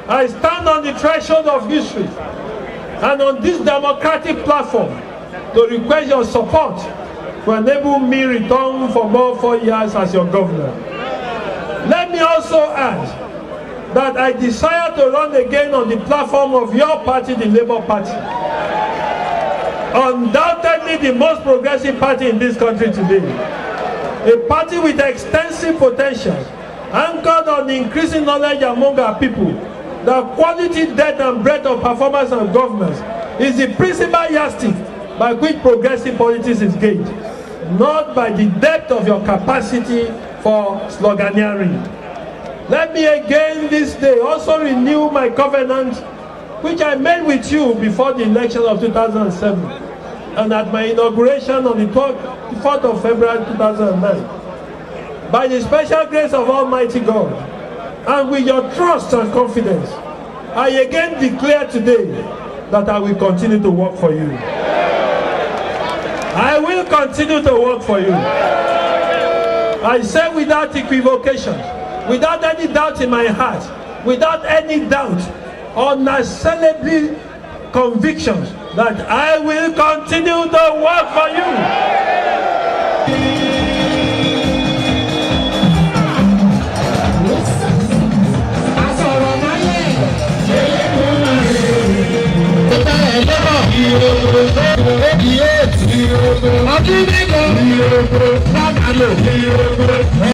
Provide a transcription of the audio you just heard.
I stand on the threshold of history and on this democratic platform to request your support to enable me return for more 4 years as your governor. Let me also add that I desire to run again on the platform of your party, the Labour Party. Undoubtedly the most progressive party in this country today. A party with extensive potential, anchored on increasing knowledge among our people. The quality, depth and breadth of performance and governance is the principal yardstick by which progressive politics is gauged, not by the depth of your capacity for sloganeering. Let me again this day also renew my covenant which I made with you before the election of 2007 and at my inauguration on the 4th of February 2009. By the special grace of Almighty God and with your trust and confidence, I again declare today that I will continue to work for you. I will continue to work for you. I say without equivocation, without any doubt in my heart, without any doubt, unassailably convictions that I will continue to work for you.